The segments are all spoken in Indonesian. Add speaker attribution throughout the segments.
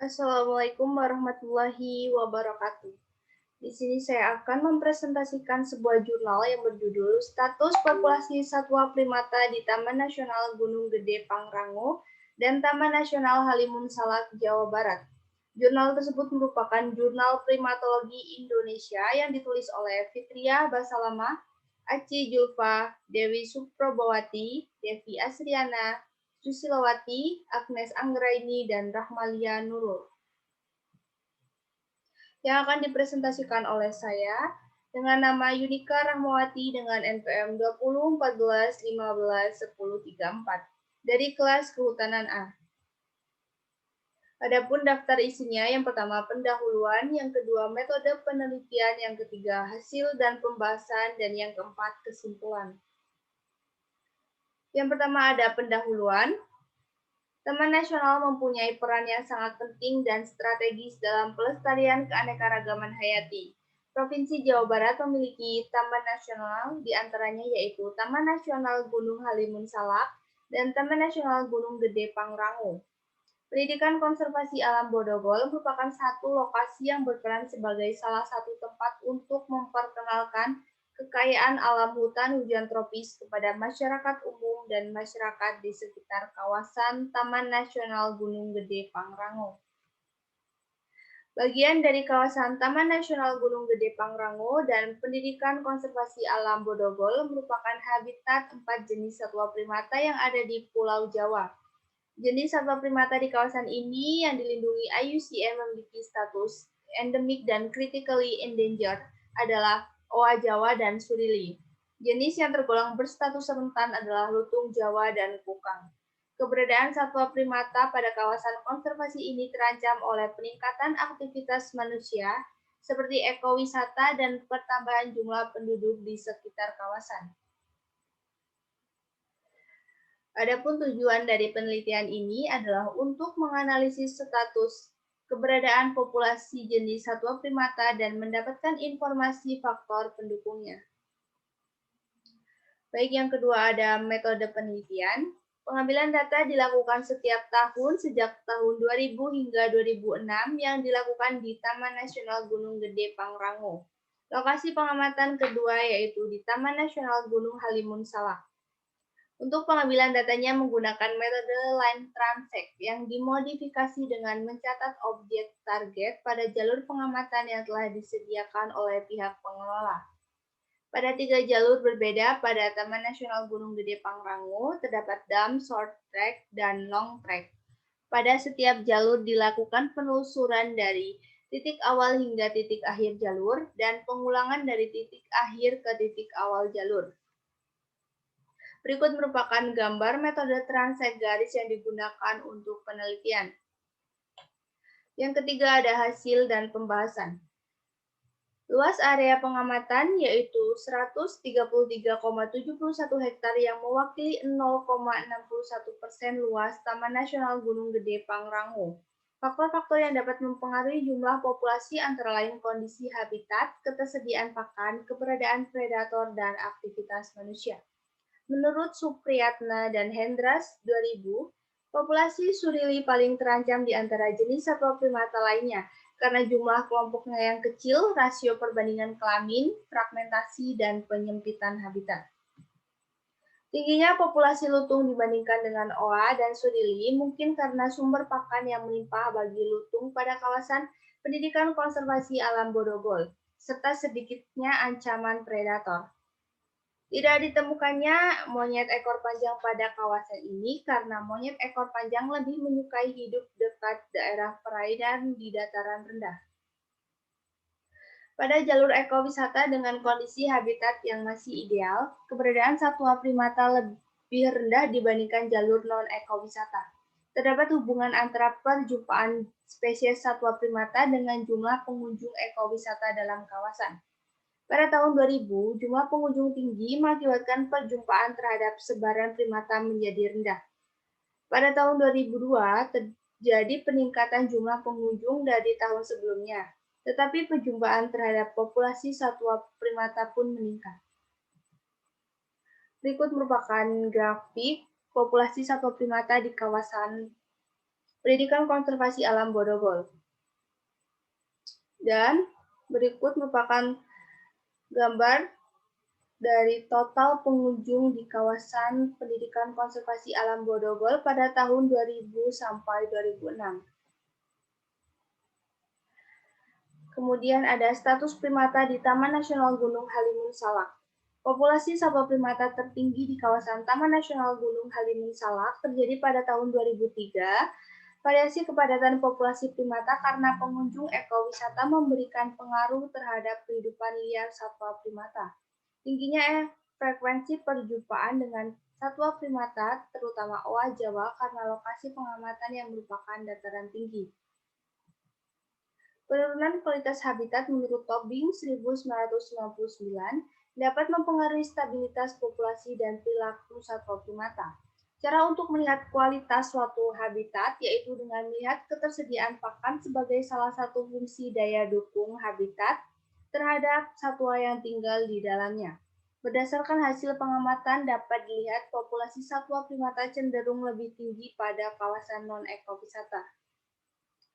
Speaker 1: Assalamualaikum warahmatullahi wabarakatuh. Di sini saya akan mempresentasikan sebuah jurnal yang berjudul Status Populasi Satwa Primata di Taman Nasional Gunung Gede Pangrango dan Taman Nasional Halimun Salak, Jawa Barat. Jurnal tersebut merupakan jurnal primatologi Indonesia yang ditulis oleh Fitria Basalama, Aci Julfa, Dewi Suprabawati, Devi Asriana, Susilawati, Agnes Anggraini, dan Rahmalia Nurul yang akan dipresentasikan oleh saya dengan nama Yunika Rahmawati dengan NPM 2014151034 dari kelas Kehutanan A. Adapun daftar isinya, yang pertama pendahuluan, yang kedua metode penelitian, yang ketiga hasil dan pembahasan, dan yang keempat kesimpulan. Yang pertama ada pendahuluan. Taman Nasional mempunyai peran yang sangat penting dan strategis dalam pelestarian keanekaragaman hayati. Provinsi Jawa Barat memiliki taman nasional, diantaranya yaitu Taman Nasional Gunung Halimun Salak dan Taman Nasional Gunung Gede Pangrango. Pendidikan Konservasi Alam Bodogol merupakan satu lokasi yang berperan sebagai salah satu tempat untuk memperkenalkan kekayaan alam hutan hujan tropis kepada masyarakat umum dan masyarakat di sekitar kawasan Taman Nasional Gunung Gede Pangrango. Bagian dari kawasan Taman Nasional Gunung Gede Pangrango dan Pendidikan Konservasi Alam Bodogol merupakan habitat 4 jenis satwa primata yang ada di Pulau Jawa. Jenis satwa primata di kawasan ini yang dilindungi IUCN memiliki status endemik dan critically endangered adalah oa Jawa dan surili. Jenis yang tergolong berstatus rentan adalah lutung Jawa dan kukang. Keberadaan satwa primata pada kawasan konservasi ini terancam oleh peningkatan aktivitas manusia seperti ekowisata dan pertambahan jumlah penduduk di sekitar kawasan. Adapun tujuan dari penelitian ini adalah untuk menganalisis status keberadaan populasi jenis satwa primata dan mendapatkan informasi faktor pendukungnya. Baik, yang kedua ada metode penelitian. Pengambilan data dilakukan setiap tahun sejak tahun 2000 hingga 2006 yang dilakukan di Taman Nasional Gunung Gede Pangrango. Lokasi pengamatan kedua yaitu di Taman Nasional Gunung Halimun Salak. Untuk pengambilan datanya menggunakan metode line transect yang dimodifikasi dengan mencatat objek target pada jalur pengamatan yang telah disediakan oleh pihak pengelola. Pada 3 jalur berbeda pada Taman Nasional Gunung Gede Pangrango terdapat dump, short track, dan long track. Pada setiap jalur dilakukan penelusuran dari titik awal hingga titik akhir jalur dan pengulangan dari titik akhir ke titik awal jalur. Berikut merupakan gambar metode transect garis yang digunakan untuk penelitian. Yang ketiga ada hasil dan pembahasan. Luas area pengamatan yaitu 133,71 hektar yang mewakili 0,61% luas Taman Nasional Gunung Gede Pangrango. Faktor-faktor yang dapat mempengaruhi jumlah populasi antara lain kondisi habitat, ketersediaan pakan, keberadaan predator, dan aktivitas manusia. Menurut Supriyatna dan Hendras 2000, populasi surili paling terancam di antara jenis satwa primata lainnya karena jumlah kelompoknya yang kecil, rasio perbandingan kelamin, fragmentasi, dan penyempitan habitat. Tingginya populasi lutung dibandingkan dengan oa dan surili mungkin karena sumber pakan yang melimpah bagi lutung pada kawasan pendidikan konservasi alam Bodogol, serta sedikitnya ancaman predator. Tidak ditemukannya monyet ekor panjang pada kawasan ini karena monyet ekor panjang lebih menyukai hidup dekat daerah perairan di dataran rendah. Pada jalur ekowisata dengan kondisi habitat yang masih ideal, keberadaan satwa primata lebih rendah dibandingkan jalur non-ekowisata. Terdapat hubungan antara perjumpaan spesies satwa primata dengan jumlah pengunjung ekowisata dalam kawasan. Pada tahun 2000, jumlah pengunjung tinggi mengakibatkan perjumpaan terhadap sebaran primata menjadi rendah. Pada tahun 2002, terjadi peningkatan jumlah pengunjung dari tahun sebelumnya, tetapi perjumpaan terhadap populasi satwa primata pun meningkat. Berikut merupakan grafik populasi satwa primata di kawasan Pendidikan Konservasi Alam Bodogol. Dan berikut merupakan gambar dari total pengunjung di kawasan Pendidikan Konservasi Alam Bodogol pada tahun 2000 sampai 2006. Kemudian ada status primata di Taman Nasional Gunung Halimun Salak. Populasi satwa primata tertinggi di kawasan Taman Nasional Gunung Halimun Salak terjadi pada tahun 2003. Variasi kepadatan populasi primata karena pengunjung ekowisata memberikan pengaruh terhadap kehidupan liar satwa primata. Tingginya frekuensi perjumpaan dengan satwa primata, terutama oa Jawa, karena lokasi pengamatan yang merupakan dataran tinggi. Penurunan kualitas habitat menurut Tobing 1999 dapat mempengaruhi stabilitas populasi dan perilaku satwa primata. Cara untuk melihat kualitas suatu habitat yaitu dengan melihat ketersediaan pakan sebagai salah satu fungsi daya dukung habitat terhadap satwa yang tinggal di dalamnya. Berdasarkan hasil pengamatan dapat dilihat populasi satwa primata cenderung lebih tinggi pada kawasan non-ekowisata.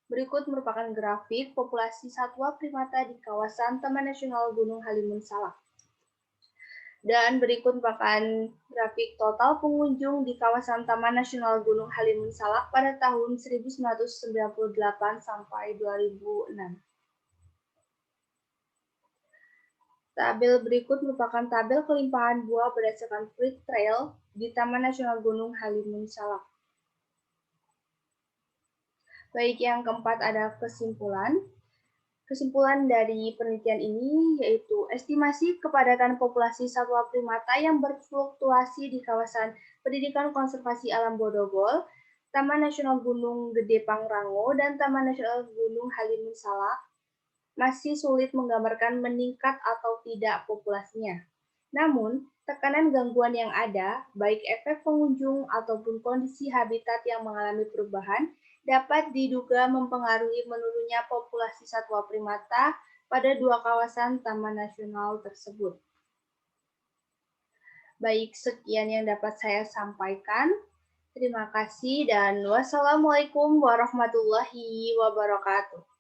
Speaker 1: Berikut merupakan grafik populasi satwa primata di kawasan Taman Nasional Gunung Halimun Salak. Dan berikut merupakan grafik total pengunjung di kawasan Taman Nasional Gunung Halimun Salak pada tahun 1998 sampai 2006. Tabel berikut merupakan tabel kelimpahan buah berdasarkan Fruit Trail di Taman Nasional Gunung Halimun Salak. Baik, yang keempat ada kesimpulan. Kesimpulan dari penelitian ini yaitu estimasi kepadatan populasi satwa primata yang berfluktuasi di kawasan Pendidikan Konservasi Alam Bodogol, Taman Nasional Gunung Gede Pangrango, dan Taman Nasional Gunung Halimun Salak masih sulit menggambarkan meningkat atau tidak populasinya. Namun, tekanan gangguan yang ada, baik efek pengunjung ataupun kondisi habitat yang mengalami perubahan, dapat diduga mempengaruhi menurunnya populasi satwa primata pada dua kawasan taman nasional tersebut. Baik, sekian yang dapat saya sampaikan. Terima kasih dan wassalamualaikum warahmatullahi wabarakatuh.